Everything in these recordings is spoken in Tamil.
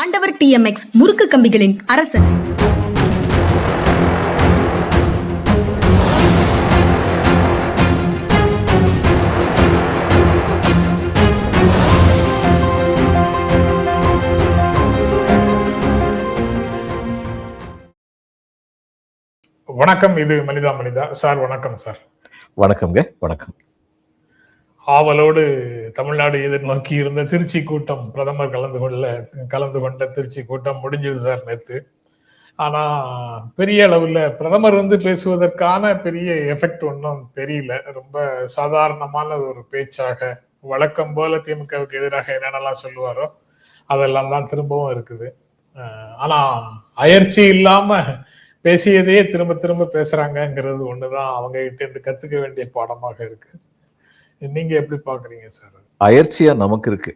ஆண்டவர் TMX முறுக்கு கம்பிகளின் அரசன். வணக்கம். இது மனிதா மனிதா சார். வணக்கம் சார். வணக்கம்ங்க. வணக்கம். ஆவலோடு தமிழ்நாடு எதிர்நோக்கி இருந்த திருச்சி கூட்டம், பிரதமர் கலந்து கொண்ட திருச்சி கூட்டம் முடிஞ்சது சார் நேத்து. ஆனா பெரிய அளவுல பிரதமர் பேசுவதற்கான பெரிய எஃபெக்ட் ஒன்றும் தெரியல. ரொம்ப சாதாரணமான ஒரு பேச்சாக, வழக்கம் போல திமுகவுக்கு எதிராக என்னென்னலாம் சொல்லுவாரோ அதெல்லாம் தான் திரும்பவும் இருக்குது. ஆனா அயற்சி இல்லாம பேசியதையே திரும்ப திரும்ப பேசுறாங்கிறது ஒண்ணுதான் அவங்க கிட்ட இருந்து கத்துக்க வேண்டிய பாடமாக இருக்கு. நீங்க எப்படி பாக்குறீங்க சார்? அயற்சியா நமக்கு இருக்கு.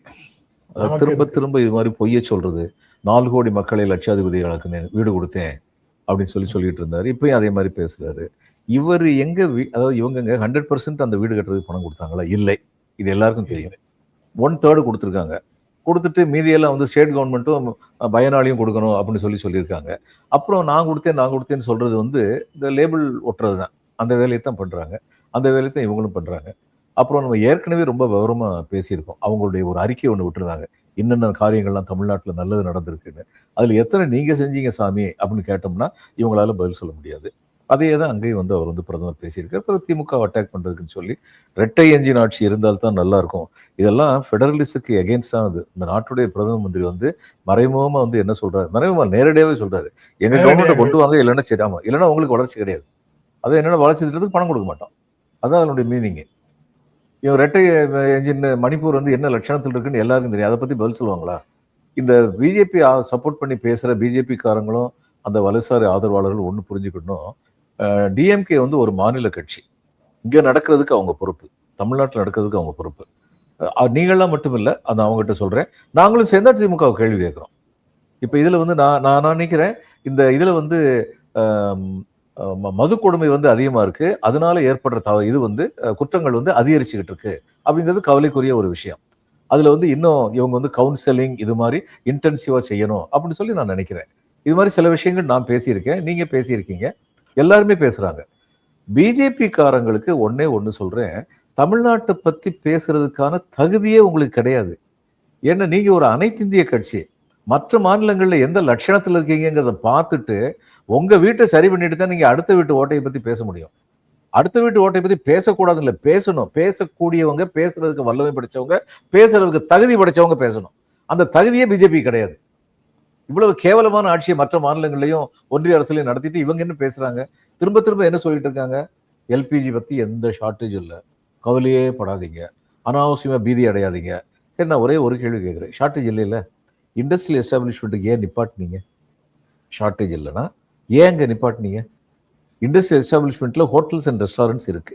திரும்ப திரும்ப இது மாதிரி பொய்ய சொல்றது. 4 கோடி மக்களை லட்சாதிபதிகளுக்கு வீடு கொடுத்தேன் அப்படின்னு சொல்லிட்டு இருந்தாரு. இப்பயும் அதே மாதிரி பேசுறாரு. இவர் எங்க அதாவது இவங்க 100% அந்த வீடு கட்டுறதுக்கு பணம் கொடுத்தாங்களா? இல்லை. இது எல்லாருக்கும் தெரியும். 1/3 கொடுத்துருக்காங்க. கொடுத்துட்டு மீதியெல்லாம் ஸ்டேட் கவர்மெண்ட்டும் பயனாளியும் கொடுக்கணும் அப்படின்னு சொல்லியிருக்காங்க. அப்புறம் நான் கொடுத்தேன்னு சொல்றது இந்த லேபிள் ஒட்டுறது தான். அந்த வேலையை தான் பண்றாங்க. அந்த வேலையை தான் இவங்களும் பண்றாங்க. அப்புறம் நம்ம ஏற்கனவே ரொம்ப விவரமா பேசியிருக்கோம். அவங்களுடைய ஒரு அறிக்கை ஒன்று விட்டுருந்தாங்க. என்னென்ன காரியங்கள்லாம் தமிழ்நாட்டில் நல்லது நடந்திருக்குன்னு. அதில் எத்தனை நீங்க செஞ்சீங்க சாமி அப்படின்னு கேட்டோம்னா இவங்களால பதில் சொல்ல முடியாது. அதே தான் அங்கேயும் அவர் பிரதமர் பேசியிருக்காரு. அப்புறம் திமுக அட்டாக் பண்றதுக்குன்னு சொல்லி ரெட்டை என்ஜின் ஆட்சி இருந்தால்தான் நல்லா இருக்கும். இதெல்லாம் ஃபெடரலிஸ்டுக்கு எகென்ஸ்ட் ஆனது. இந்த நாட்டுடைய பிரதம மந்திரி மறைமுகமா என்ன சொல்றாரு? மறைமுகமா நேரடியாவே சொல்றாரு, எங்க கவர்மெண்ட்டை கொண்டு வாங்க, இல்லைன்னா சரியாமா, இல்லைன்னா உங்களுக்கு வளர்ச்சி கிடையாது. அதை என்னென்ன வளர்ச்சி திட்டத்துக்கு பணம் கொடுக்க மாட்டோம். அதான் அதனுடைய மீனிங். இவன் ரெட்டை என்ஜின் மணிப்பூர் என்ன லட்சணத்தில் இருக்குன்னு எல்லாருக்கும் தெரியும். அதை பத்தி பதில் சொல்லுவாங்களா? இந்த பிஜேபி சப்போர்ட் பண்ணி பேசுற பிஜேபி காரங்களும் அந்த வலதுசாரி ஆதரவாளர்கள் ஒன்று புரிஞ்சுக்கணும். டிஎம்கே ஒரு மாநில கட்சி. இங்க நடக்கிறதுக்கு அவங்க பொறுப்பு, தமிழ்நாட்டில் நடக்கிறதுக்கு அவங்க பொறுப்பு. நீங்களாம் மட்டும் இல்லை, அதை அவங்ககிட்ட சொல்றேன். நாங்களும் சேர்ந்தா திமுக கேள்வி கேட்கிறோம். இப்ப இதுல நான் நினைக்கிறேன், இந்த இதுல மது கொடுமை அதிகமா இருக்கு. அதனால ஏற்படுற இது குற்றங்கள் அதிகரிச்சுக்கிட்டு இருக்கு அப்படிங்கிறது கவலைக்குரிய ஒரு விஷயம். அதுல இன்னும் இவங்க கவுன்சிலிங் இது மாதிரி இன்டென்சிவா செய்யணும் அப்படின்னு சொல்லி நான் நினைக்கிறேன். இது மாதிரி சில விஷயங்கள் நான் பேசியிருக்கேன், நீங்க பேசியிருக்கீங்க, எல்லாருமே பேசுறாங்க. பிஜேபி காரங்களுக்கு ஒண்ணு சொல்றேன், தமிழ்நாட்டை பத்தி பேசுறதுக்கான தகுதியே உங்களுக்கு கிடையாது. ஏன்னா நீங்க ஒரு அனைத்து இந்திய கட்சி. மற்ற மாநிலங்கள்ல எந்த லட்சணத்துல இருக்கீங்கிறத பார்த்துட்டு உங்க வீட்டை சரி பண்ணிட்டு தான் நீங்க அடுத்த வீட்டு ஓட்டையை பத்தி பேச முடியும். அடுத்த வீட்டு ஓட்டையை பத்தி பேசக்கூடாது இல்லை, பேசணும். பேசக்கூடியவங்க, பேசுறதுக்கு வல்லமை படைச்சவங்க, பேசுறதுக்கு தகுதி படைச்சவங்க பேசணும். அந்த தகுதியே பிஜேபி கிடையாது. இவ்வளவு கேவலமான ஆட்சியை மற்ற மாநிலங்களையும் ஒன்றிய அரசுலையும் நடத்திட்டு இவங்க என்ன பேசுறாங்க? திரும்ப திரும்ப என்ன சொல்லிட்டு இருக்காங்க? எல்பிஜி பத்தி எந்த ஷார்ட்டேஜ் இல்லை, கவலையே படாதீங்க, அனாவசியமா பீதி அடையாதீங்க. சரி, நான் ஒரே ஒரு கேள்வி கேட்குறேன். ஷார்ட்டேஜ் இல்லை, இண்டஸ்ட்ரியல் எஸ்டாப்ளிஷ்மெண்ட்டுக்கு ஏன் நிப்பாட்டினீங்க? ஷார்ட்டேஜ் இல்லைன்னா ஏன் அங்கே நிப்பாட்டினீங்க? இண்டஸ்ட்ரியல் எஸ்டாப்ளிஷ்மெண்ட்ல ஹோட்டல்ஸ் அண்ட் ரெஸ்டாரண்ட்ஸ் இருக்கு.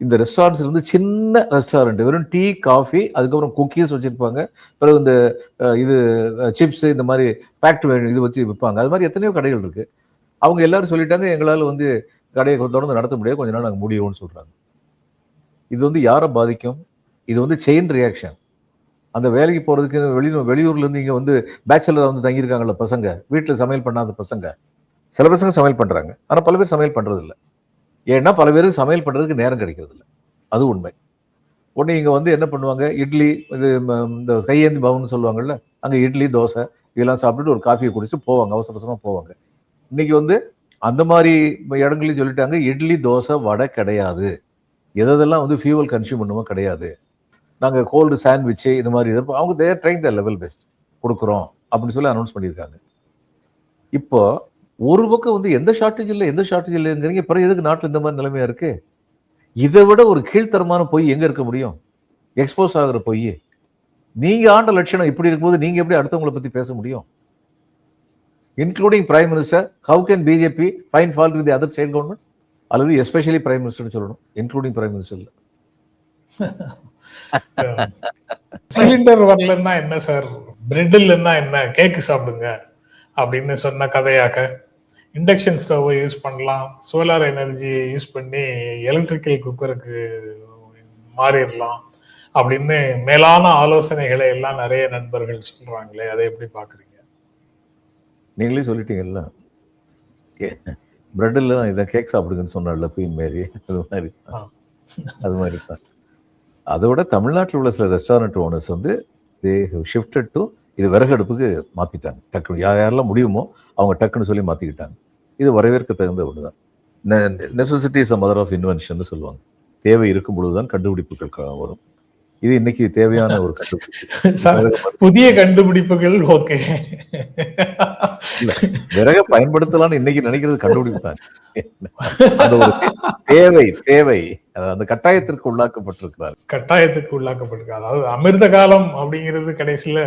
இந்த ரெஸ்டாரண்ட்ஸ் சின்ன ரெஸ்டாரண்ட், வெறும் டீ காஃபி, அதுக்கப்புறம் குக்கீஸ் வச்சிருப்பாங்க, பிறகு இந்த இது சிப்ஸ், இந்த மாதிரி பேக்ட் இது வச்சு விற்பாங்க. அது மாதிரி எத்தனையோ கடைகள் இருக்கு. அவங்க எல்லாரும் சொல்லிட்டாங்க, எங்களால் கடையை தொடர்ந்து நடத்த முடியாது, கொஞ்ச நாள் நாங்கள் முடியும்னு சொல்றாங்க. இது யாரை பாதிக்கும்? இது செயின் ரியாக்ஷன். அந்த வேலைக்கு போறதுக்கு வெளியூர்ல இருந்து இங்க பேச்சுலர் தங்கியிருக்காங்கல்ல பசங்க, வீட்டில் சமையல் பண்ணாத பசங்க. சில பசங்க சமையல் பண்றாங்க, ஆனா பல பேர் சமையல் பண்றது இல்லை. ஏன்னா பல பேருக்கு சமையல் பண்றதுக்கு நேரம் கிடைக்கிறது இல்லை. அது உண்மை. உடனே இங்க என்ன பண்ணுவாங்க, இட்லி, இது இந்த கையேந்தி பவன் சொல்லுவாங்கல்ல, அங்க இட்லி தோசை இதெல்லாம் சாப்பிட்டுட்டு ஒரு காஃபியை குடிச்சுட்டு போவாங்க, அவசர அவசரமா போவாங்க. இன்னைக்கு அந்த மாதிரி இடங்களையும் சொல்லிட்டாங்க, இட்லி தோசை வடை கிடையாது, எதெல்லாம் ஃபியூவல் கன்சியூம் பண்ணுமோ கிடையாது, நாங்க கோல்டு சாண்ட்விட்சு இது மாதிரி அவங்க ட்ரைங் த லெவல் பெஸ்ட் கொடுக்குறோம் அப்படின்னு சொல்லி அனௌன்ஸ் பண்ணியிருக்காங்க. இப்போ ஒரு பக்கம் எந்த ஷார்ட்டேஜ் இல்லைங்கிறீங்க, பிறகு எதுக்கு நாட்டில் இந்த மாதிரி நிலைமையா இருக்கு? இதை விட ஒரு கீழ்த்தரமான பொய் எங்க இருக்க முடியும்? எக்ஸ்போஸ் ஆகுற பொய். நீங்க ஆண்ட லட்சணம் இப்படி இருக்கும்போது நீங்க எப்படி அடுத்தவங்களை பத்தி பேச முடியும்? Including prime minister. How can BJP find fault with other state governments? அல்லது எஸ்பெஷலி பிரைம் மினிஸ்டர்னு சொல்லணும், இன்க்ளூடிங் பிரைம் மினிஸ்டர் இல்ல. சிலிண்டர் வரலன்னா என்ன சார், பிரெட் இல்லைன்னா என்ன, கேக்கு சாப்பிடுங்க அப்படின்னு சொன்ன கதையாக, இண்டக்ஷன் ஸ்டவ் யூஸ் பண்ணலாம், சோலார் எனர்ஜி யூஸ் பண்ணி எலக்ட்ரிக்கல் குக்கருக்கு மாறிடலாம் அப்படின்னு மேலான ஆலோசனைகளை எல்லாம் நிறைய நண்பர்கள் சொல்றாங்களே, அதை எப்படி பாக்குறீங்க? நீங்களே சொல்லிட்டீங்கல்ல, பிரெட்ல இதை கேக் சாப்பிடுங்கன்னு சொன்னார்ல குயின் மேரி, அது மாதிரி ஆ. அது மாதிரி தான். அதை விட தமிழ்நாட்டில் உள்ள சில ரெஸ்டாரண்ட் ஓனர்ஸ் வந்து தே ஷிஃப்டட் டு இது விறகடுப்புக்கு மாற்றிட்டாங்க. டக்குனு யாரெல்லாம் முடியுமோ அவங்க டக்குன்னு சொல்லி மாற்றிக்கிட்டாங்க. இது வரவேற்க தகுந்த ஒன்று தான். Necessity is a mother of invention சொல்லுவாங்க. தேவை இருக்கும் பொழுதுதான் கண்டுபிடிப்புகள் வரும். இது இன்னைக்கு தேவையான ஒரு கண்டுபிடிப்பு. புதிய கண்டுபிடிப்புகள் ஓகே. இல்ல, விறக பயன்படுத்தலாம்னு இன்னைக்கு நினைக்கிறது கண்டுபிடிப்பு தான். அந்த ஒரு தேவை அந்த கட்டாயத்திற்கு உள்ளாக்கப்பட்டிருக்கிறார். கட்டாயத்துக்கு உள்ளாக்கப்பட்டிருக்கு. அதாவது அமிர்த காலம் அப்படிங்கிறது கடைசியில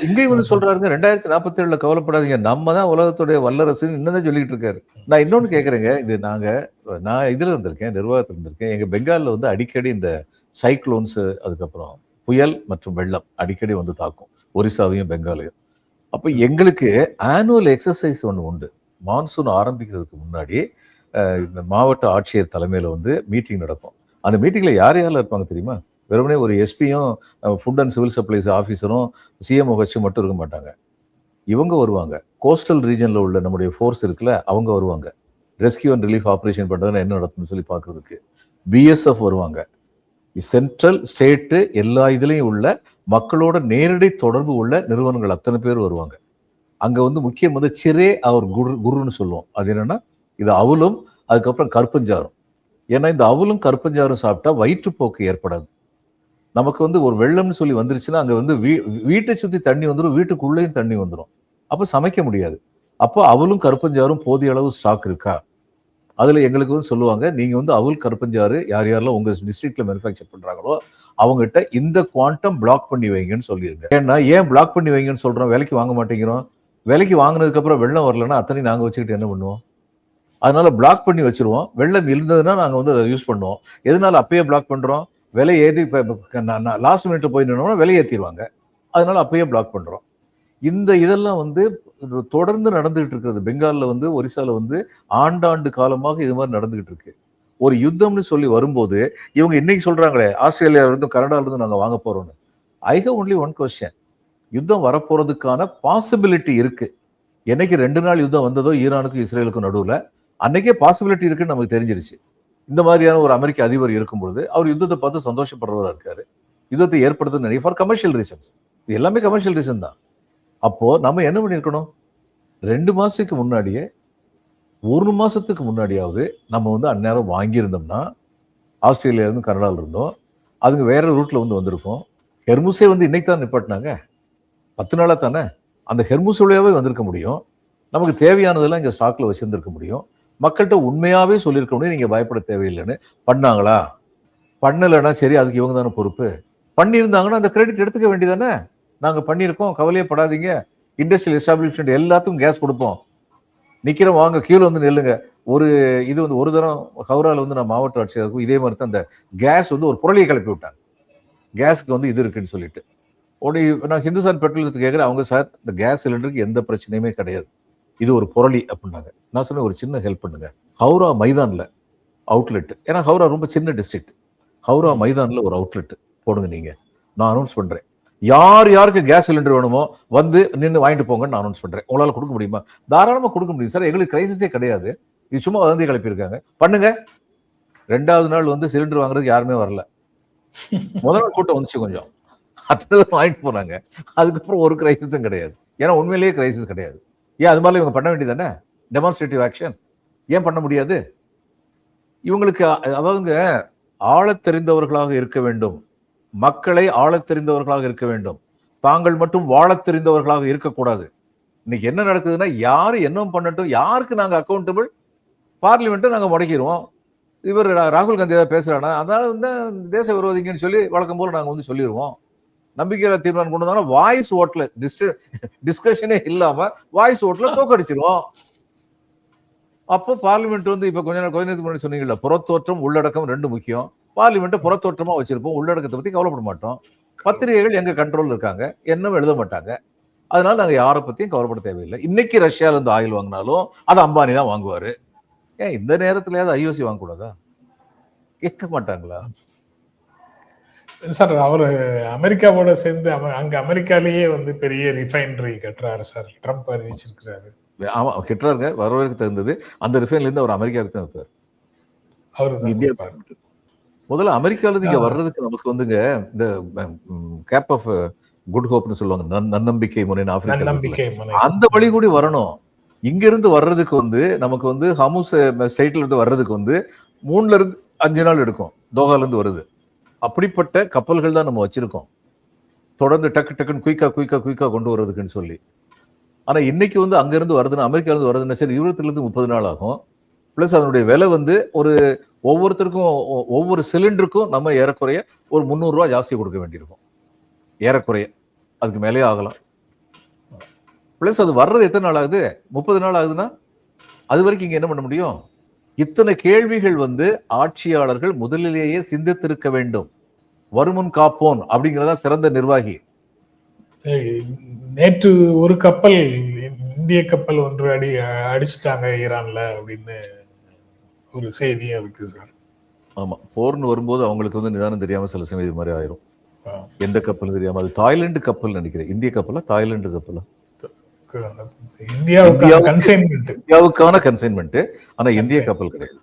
இங்கேயும் வந்து சொல்றாருங்க, 2047 கவலைப்படாதீங்க, நம்ம தான் உலகத்துடைய வல்லரசுன்னு இன்னும் சொல்லிட்டு இருக்காரு. நான் இன்னொன்னு கேக்குறேங்க, இது நான் இதுல இருந்திருக்கேன், நிர்வாகத்துல இருந்திருக்கேன். எங்க பெங்கால்ல வந்து அடிக்கடி இந்த சைக்ளோன்ஸ், அதுக்கப்புறம் புயல் மற்றும் வெள்ளம் அடிக்கடி வந்து தாக்கும் ஒரிசாவையும் பெங்காலையும். அப்ப எங்களுக்கு ஆனுவல் எக்ஸசைஸ் ஒன்று உண்டு. மான்சூன் ஆரம்பிக்கிறதுக்கு முன்னாடி இந்த மாவட்ட ஆட்சியர் தலைமையில வந்து மீட்டிங் நடக்கும். அந்த மீட்டிங்ல யார் யாரெல்லாம் இருப்பாங்க தெரியுமா? வெறுமனே ஒரு எஸ்பியும் ஃபுட் அண்ட் சிவில் சப்ளைஸ் ஆஃபீஸரும் சிஎம்ஓஹெச் மட்டும் இருக்க மாட்டாங்க. இவங்க வருவாங்க. கோஸ்டல் ரீஜன்ல உள்ள நம்முடைய ஃபோர்ஸ் இருக்குல்ல, அவங்க வருவாங்க. ரெஸ்கியூ அண்ட் ரிலீஃப் ஆப்ரேஷன் பண்றதுன்னா என்ன நடக்கும்னு சொல்லி பார்க்கறதுக்கு. பிஎஸ்எஃப் வருவாங்க. சென்ட்ரல் ஸ்டேட்டு எல்லா இதுலையும் உள்ள மக்களோட நேரடி தொடர்பு உள்ள நிறுவனங்கள் அத்தனை பேர் வருவாங்க. அங்க வந்து முக்கியம் வந்து சிரே அவர் குருன்னு சொல்லுவோம். அது என்னன்னா, இது அவலும் அதுக்கப்புறம் கருப்பஞ்சாரும். ஏன்னா இந்த அவலும் கருப்பஞ்சாரும் சாப்பிட்டா வயிற்றுப்போக்கு ஏற்படாது. நமக்கு வந்து ஒரு வெள்ளம்னு சொல்லி வந்துருச்சுன்னா அங்க வந்து வீட்டை சுத்தி தண்ணி வந்துடும், வீட்டுக்குள்ளேயும் தண்ணி வந்துடும். அப்ப சமைக்க முடியாது. அப்போ அவலும் கருப்பஞ்சாரும் போதிய அளவு ஸ்டாக் இருக்கா? அதுல எங்களுக்கு வந்து சொல்லுவாங்க, நீங்க வந்து அவல் கருப்பஞ்சாறு யார் யாரெல்லாம் உங்க டிஸ்ட்ரிக்ட்ல மேனுஃபேக்சர் பண்றாங்களோ அவங்ககிட்ட இந்த குவாண்டம் பிளாக் பண்ணி வைங்கன்னு சொல்லிருங்க. ஏன்னா ஏன் பிளாக் பண்ணி வைங்கன்னு சொல்றோம்? விலைக்கு வாங்க மாட்டேங்கிறோம். விலைக்கு வாங்கினதுக்கு அப்புறம் வெள்ளம் வரலன்னா அத்தனை நாங்க வச்சுக்கிட்டு என்ன பண்ணுவோம்? அதனால பிளாக் பண்ணி வச்சிருவோம். வெள்ளம் இருந்ததுன்னா நாங்க வந்து அதை யூஸ் பண்ணுவோம். எதனால அப்பயே பிளாக் பண்றோம்? விலை ஏற்றி லாஸ்ட் மினிட்ல போய் நின்னோம்னா விலை ஏற்றிடுவாங்க. அதனால அப்பயே பிளாக் பண்றோம். இதெல்லாம் வந்து தொடர்ந்து நடந்துகிட்டு இருக்கிறது. பெங்கால்ல வந்து ஒரிசால வந்து ஆண்டாண்டு காலமாக இது மாதிரி நடந்துகிட்டு இருக்கு. ஒரு யுத்தம்னு சொல்லி வரும்போது இவங்க இன்னைக்கு சொல்றாங்களே, ஆஸ்திரேலியால இருந்தும் கனடால இருந்து நாங்க வாங்க போறோம்னு. I have only one question. யுத்தம் வரப்போறதுக்கான பாசிபிலிட்டி இருக்கு. என்னைக்கு 2 நாள் யுத்தம் வந்ததோ ஈரானுக்கும் இஸ்ரேலுக்கும் நடுவுல, அன்னைக்கே பாசிபிலிட்டி இருக்குன்னு நமக்கு தெரிஞ்சிருச்சு. இந்த மாதிரியான ஒரு அமெரிக்க அதிபர் இருக்கும்பொழுது அவர் யுத்தத்தை பார்த்து சந்தோஷப்படுறவரா இருக்காரு. யுத்தத்தை ஏற்படுத்துன்னு நினைக்க ஃபார் கமர்ஷியல் ரீசன்ஸ். இது எல்லாமே கமர்ஷியல் ரீசன் தான். அப்போ நம்ம என்ன பண்ணிருக்கணும்? 2 மாசத்துக்கு முன்னாடியே, 1 மாசத்துக்கு முன்னாடியாவது நம்ம வந்து அந்நேரம் வாங்கியிருந்தோம்னா, ஆஸ்திரேலியா இருந்து கனடால இருந்தோம், அதுங்க வேற ரூட்ல வந்து வந்திருக்கும். ஹெர்முஸே வந்து இன்னைக்கு தான் நிப்பாட்டினாங்க, 10 நாளா தானே. அந்த ஹெர்முஸ் வழியாவே வந்திருக்க முடியும். நமக்கு தேவையானதெல்லாம் இங்க ஸ்டாக்ல வச்சிருந்திருக்க முடியும். மக்கள்கிட்ட உண்மையாவே சொல்லியிருக்க முடியும், நீங்க பயப்பட தேவையில்லைன்னு. பண்ணாங்களா? பண்ணலைன்னா சரி, அதுக்கு இவங்க தானே பொறுப்பு. பண்ணியிருந்தாங்கன்னா அந்த கிரெடிட் எடுத்துக்க வேண்டியதானே. நாங்க பண்ணியிருக்கோம், கவலையே படாதீங்க, இண்டஸ்ட்ரியல் எஸ்டாப்ளிஷ்மெண்ட் எல்லாத்துக்கும் கேஸ் கொடுப்போம், நிக்கிறோம், வாங்க கீழே வந்து நெல்லுங்க. இது வந்து ஒரு தரம் ஹவுரால வந்து நான் மாவட்ட ஆட்சியருக்கும் இதே மாதிரி தான் அந்த கேஸ் வந்து ஒரு புரளியை கிளப்பி விட்டாங்க. கேஸுக்கு வந்து இது இருக்குன்னு சொல்லிட்டு உடனே நான் ஹிந்துஸ்தான் பெட்ரோலியத்துக்கு கேட்குறேன். அவங்க சார், இந்த கேஸ் சிலிண்டருக்கு எந்த பிரச்சனையுமே கிடையாது, இது ஒரு புரளி அப்படின்னாங்க. நான் சொன்னேன், ஒரு சின்ன ஹெல்ப் பண்ணுங்க, ஹவுரா மைதான்ல அவுட்லெட், ஏன்னா ஹவுரா ரொம்ப சின்ன டிஸ்ட்ரிக்ட், ஹவுரா மைதான்ல ஒரு அவுட்லெட் போடுங்க நீங்க, நான் அனௌன்ஸ் பண்றேன். யாருக்கு கேஸ் சிலிண்டர் வேணுமோ வந்து நின்று வாங்கிட்டு போங்கன்னு நான் அனௌன்ஸ் பண்றேன். உங்களால கொடுக்க முடியுமா? தாராளமா கொடுக்க முடியும் சார், எங்களுக்கு கிரைசிஸே கிடையாது, இது சும்மா வதந்தி கிளப்பியிருக்காங்க, பண்ணுங்க. 2வது நாள் வந்து சிலிண்டர் வாங்குறதுக்கு யாருமே வரல. முதல் நாள் கூட்டம் வந்துச்சு, கொஞ்சம் அத்தனை வாங்கிட்டு போனாங்க. அதுக்கப்புறம் ஒரு கிரைசிஸும் கிடையாது. ஏன்னா உண்மையிலேயே கிரைசிஸ் கிடையாது. ஏன் அது மாதிரி இவங்க பண்ண வேண்டியதானே? டெமான்ஸ்ட்ரேட்டிவ் ஆக்ஷன் ஏன் பண்ண முடியாது? இவங்களுக்கு அதாவதுங்க, ஆளத் தெரிந்தவர்களாக இருக்க வேண்டும், மக்களை ஆளத் தெரிந்தவர்களாக இருக்க வேண்டும், தாங்கள் மட்டும் வாழத் தெரிந்தவர்களாக இருக்கக்கூடாது. இன்னைக்கு என்ன நடக்குதுன்னா, யாரு என்ன பண்ணட்டும், யாருக்கு நாங்க அக்கௌண்டபிள்? பார்லிமெண்ட்டை நாங்க முடக்கிடுவோம். இவர் ராகுல் காந்தி ஏதாவது பேசுறானா, அதனால வந்து தேச விரோதிங்கன்னு சொல்லி வழக்கம் போல நாங்க வந்து சொல்லிடுவோம். நம்பிக்கையில்லா தீர்மானம் கொண்டு வந்தாலும் வாய்ஸ் ஓட்ல டிஸ்கஷனே இல்லாம வாய்ஸ் ஓட்ல தோக்கடிச்சிருவோம். அப்போ பார்லிமெண்ட் வந்து இப்ப கொஞ்ச நேரத்துக்கு முன்னாடி சொன்னீங்கல்ல, புறத்தோற்றம் உள்ளடக்கம் 2 முக்கியம். பார்லிமெண்ட் புறத்தோற்றமா வச்சிருப்போம், உள்ளடக்கத்தை பத்தி கவலைப்பட மாட்டோம். பத்திரிகைகள் எங்க கண்ட்ரோல் இருக்காங்க, என்னவும் எழுத மாட்டாங்க. அதனால நாங்க யாரை பத்தியும் கவலைப்பட தேவையில்லை. இன்னைக்கு ரஷ்யால இருந்து ஆயில் வாங்கினாலும் அது அம்பானி தான் வாங்குவாரு. ஏன் இந்த நேரத்திலேயாவது ஐஓசி வாங்கக்கூடாதா? கேட்க மாட்டாங்களா? சார் அவரு அமெரிக்காவோட சேர்ந்து அங்க அமெரிக்காலேயே வந்து பெரிய ரிஃபைனரி கட்டுறாரு சார், ட்ரம்ப் அறிவிச்சிருக்கிறாரு. ஆமா கெட்டுறாருங்க, வரவேற்க தகுந்தது. அந்த ரிஃபைன்ல இருந்து அவர் அமெரிக்காவுக்கு தான் வைப்பார். அவரு தான் இந்தியா கொடுப்பாரு. முதல்ல அமெரிக்கால இருந்து இங்க வர்றதுக்கு நமக்கு வந்துங்க இந்த கேப் ஆஃப் குட் ஹோப்னு சொல்லுவாங்க, நன்னம்பிக்கை முறைன்னு ஆப்பிரிக்கா நம்பிக்கை முனை. அந்த வழி கூடி வரணும். இங்க இருந்து வர்றதுக்கு வந்து நமக்கு வந்து ஹமுஸ் ஸ்டேட்ல இருந்து வர்றதுக்கு வந்து 3 இருந்து 5 நாள் எடுக்கும். தோஹால இருந்து வருது. அப்படிப்பட்ட கப்பல்கள் தான் நம்ம வச்சிருக்கோம், தொடர்ந்து டக்கு டக்குன்னு குயிக்கா கொண்டு வர்றதுக்குன்னு சொல்லி. ஆனா இன்னைக்கு வந்து அங்க இருந்து வருதுன்னா, அமெரிக்கால இருந்து வருதுன்னா சரி 20 இருந்து 30 நாள் ஆகும். பிளஸ் அதனுடைய விலை வந்து ஒரு ஒவ்வொருத்தருக்கும் ஒவ்வொரு சிலிண்டருக்கும் நம்ம ஏறக்குறைய ஒரு 300 ரூபாய் ஜாஸ்தி கொடுக்க வேண்டியிருக்கும் ஏறக்குறைய. அதுக்கு மேலே ஆகலாம். பிளஸ் அது வர்றது எத்தனை நாள் ஆகுது? 30 நாள் ஆகுதுன்னா அது வரைக்கும் இங்க என்ன பண்ண முடியும்? இத்தனை கேள்விகள் வந்து ஆட்சியாளர்கள் முதலிலேயே சிந்தித்திருக்க வேண்டும். வருமுன் காப்போன் அப்படிங்கிறதா சிறந்த நிர்வாகி. நேற்று ஒரு கப்பல், இந்திய கப்பல் ஒன்று அடிச்சுட்டாங்க ஈரான்ல அப்படின்னு ஒரு செய்தியும் இருக்கு சார். ஆமா, போர்னு வரும்போது அவங்களுக்கு வந்து நிதானம் தெரியாம சில சமயம் இது மாதிரி ஆயிரும். எந்த கப்பல் தெரியாம, அது தாய்லாந்து கப்பல் நினைக்கிறேன். இந்திய கப்பலா தாய்லாந்து கப்பலா? இந்தியாவுக்கான கன்சைன்மெண்ட். ஆனா இந்திய கப்பல் கிடையாது.